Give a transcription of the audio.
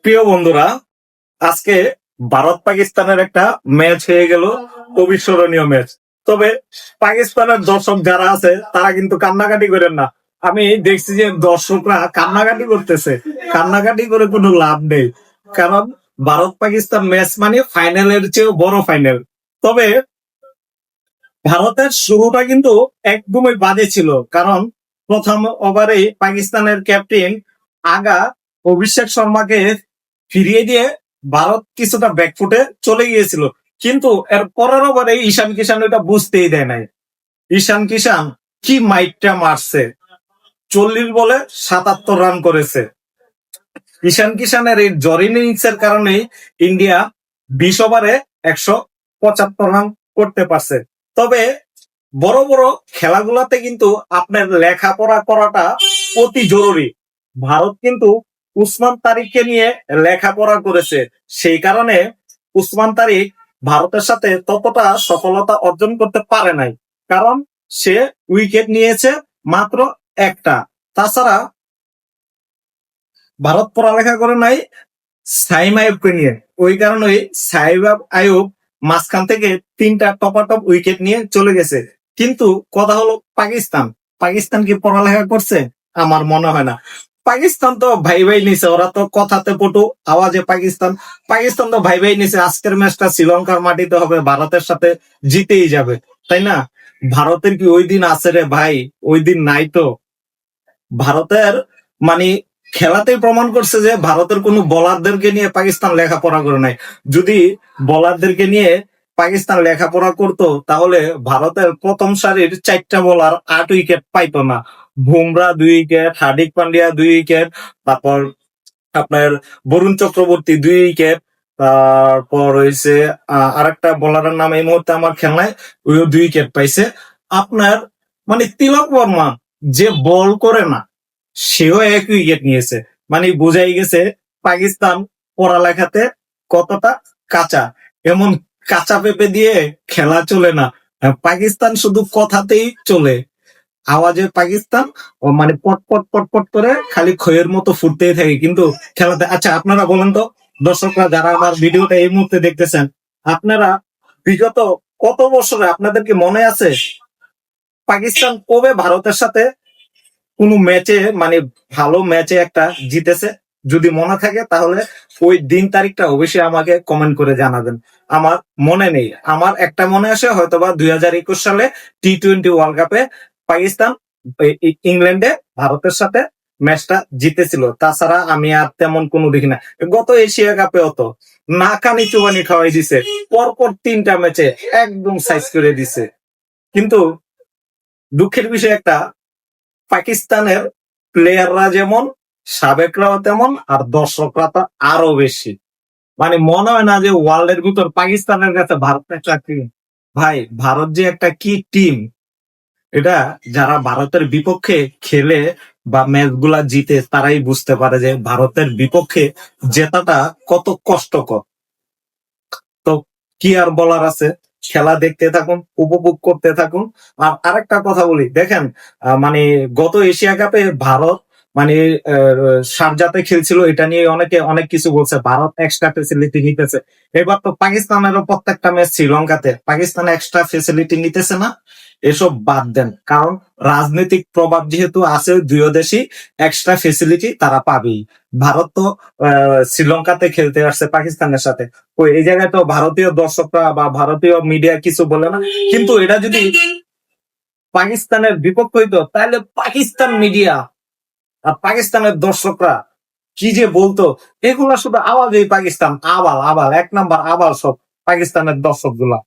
প্রিয় বন্ধুরা, আজকে ভারত পাকিস্তানের একটা ম্যাচ হয়ে গেল, অবিস্মরণীয় ম্যাচ। তবে পাকিস্তানের দর্শক যারা আছে তারা কিন্তু কান্নাকাটি করেন না। আমি দেখছি যে দর্শকরা কান্নাকাটি করতেছে। কান্নাকাটি করে কোনো লাভ নেই, কারণ ভারত পাকিস্তান ম্যাচ মানে ফাইনালের চেয়েও বড় ফাইনাল। তবে ভারতের শুরুটা কিন্তু একদমই বাজে ছিল, কারণ প্রথম ওভারে পাকিস্তানের ক্যাপ্টেন আগা অভিষেক শর্মাকে ফিরিয়ে দিয়ে ভারত কিছুটা ব্যাকফুটে চলে গিয়েছিল। কিন্তু এর পরের ওভারে ঈশান কিষান এটা বুঝতেই দেয় নাই। ঈশান কিষান কি মাইটটা মারছে, 40 বলে 77 রান করেছে। ঈশান কিষানের এই জরি ইনিংসের কারণে ইন্ডিয়া 20 ওভারে 175 রান করতে পারছে। তবে বড় বড় খেলাগুলাতে কিন্তু আপনার লেখাপড়া করাটা অতি জরুরি। ভারত কিন্তু উসমান তারিককে নিয়ে লেখাপড়া করেছে, সেই কারণে উসমান তারিক ভারতের সাথে ততটা সফলতা অর্জন করতে পারে নাই, কারণ সে উইকেট নিয়েছে মাত্র একটা। তাছাড়া ভারত পড়ালেখা করে নাই সাইম আইয়ুবকে নিয়ে, ওই কারণে সাইম আইয়ুব মাঝখান থেকে 3টা টপাটপ উইকেট নিয়ে চলে গেছে। কিন্তু কথা হলো পাকিস্তান, পাকিস্তান কি পড়ালেখা করছে? আমার মনে হয় না। পাকিস্তান তো ভাই ভাই নিছে, ওরা তো কথাতে পটু, আওয়াজে পাকিস্তান। পাকিস্তান তো ভাই ভাই নিছে, আজকের ম্যাচটা শ্রীলঙ্কার মাটিতে হবে, ভারতের সাথে জিতেই যাবে, তাই না? ভারতের কি ওই দিন আছে রে ভাই? ওই দিন নাই তো। ভারতের মানে খেলাতেই প্রমাণ করছে যে ভারতের কোনো বোলারদেরকে নিয়ে পাকিস্তান লেখাপড়া করে নাই। যদি বোলারদেরকে নিয়ে পাকিস্তান লেখাপড়া করতো তাহলে ভারতের প্রথম সারির 4টা বোলার 8 উইকেট পাইতো না। বুমরা 2 উইকেট, হার্দিক পান্ডিয়া 2 উইকেট, তারপর আপনার বরুণ চক্রবর্তী 2 উইকেট, তারপর হয়েছে আরেকটা বোলারের নাম এই মুহূর্তে আমার খেলনায়, ওইও 2 উইকেট পাইছে। আপনার মানে তিলক বর্মা যে বল করে না, সেও 1 উইকেট নিয়েছে। মানে বোঝাই গেছে পাকিস্তান পড়ালেখাতে কতটা কাঁচা। এমন কাঁচা পেঁপে দিয়ে খেলা চলে না, পাকিস্তান শুধু কথাতেই চলে, আওয়াজে পাকিস্তান ও মানে পট পট পট পট করে খালি খয়ের মতো ফুটতেই থাকে, কিন্তু খেলাতে। আচ্ছা আপনারা বলেন তো, দর্শকরা যারা আমার ভিডিওটা এই মুহূর্তে দেখতেছেন, আপনারা বিগত কত বছরে আপনাদের কি মনে আছে পাকিস্তান কবে ভারতের সাথে কোন ম্যাচে মানে ভালো ম্যাচে একটা জিতেছে? যদি মনে থাকে তাহলে ওই দিন তারিখটা অবশ্যই আমাকে কমেন্ট করে জানাবেন। আমার মনে নেই, আমার একটা মনে আসে হয়তোবা 2021 সালে টি-20 ওয়ার্ল্ড কাপে পাকিস্তান ইংল্যান্ডে ভারতের সাথে ম্যাচটা জিতেছিল। তাছাড়া আমি আর তেমন কোনো দেখি না। গত এশিয়া কাপে অত নাকানি চুবানি খাওয়াই দিছে, পরপর 3টা ম্যাচে একদম সাইজ করে দিছে। কিন্তু দুঃখের বিষয় একটা, পাকিস্তানের প্লেয়াররা যেমন, সাবেকরাও তেমন, আর দর্শকরা তো আরো বেশি। মানে মনে হয় না যে ওয়ার্ল্ডের ভিতর পাকিস্তানের কাছে ভারত একটা টিম। ভাই ভারত যে একটা কি টিম, এটা যারা ভারতের বিপক্ষে খেলে বা ম্যাচ গুলা জিতে তারাই বুঝতে পারে যে ভারতের বিপক্ষে জেতাটা কত কষ্টকর। তো কি আর বলার আছে, খেলা দেখতে থাকুন, উপভোগ করতে থাকুন। আর আরেকটা কথা বলি, দেখেন মানে গত এশিয়া কাপে ভারত মানে শারজাতে খেলছিল, এটা নিয়ে অনেকে অনেক কিছু বলছে, ভারত এক্সট্রা ফেসিলিটি নিতেছে। এবার তো পাকিস্তানেরও প্রত্যেকটা ম্যাচ শ্রীলঙ্কাতে পাকিস্তান এক্সট্রা ফেসিলিটি নিতেছে না। এসব বাদ দেন, কারণ রাজনৈতিক প্রভাব যেহেতু আছে, দুই দেশই এক্সট্রা ফেসিলিটি তারা পাবেই। ভারত তো শ্রীলঙ্কাতে খেলতে আসছে পাকিস্তানের সাথে, ওই এই জায়গায় তো ভারতীয় দর্শকরা বা ভারতীয় মিডিয়া কিছু বলে না। কিন্তু এটা যদি পাকিস্তানের বিপক্ষ হইতো তাহলে পাকিস্তান মিডিয়া আর পাকিস্তানের দর্শকরা কি যে বলতো, এগুলা শুধু আওয়াজেই পাকিস্তান আবাল আবাল, 1 নাম্বার আবাল সব পাকিস্তানের দর্শক গুলা।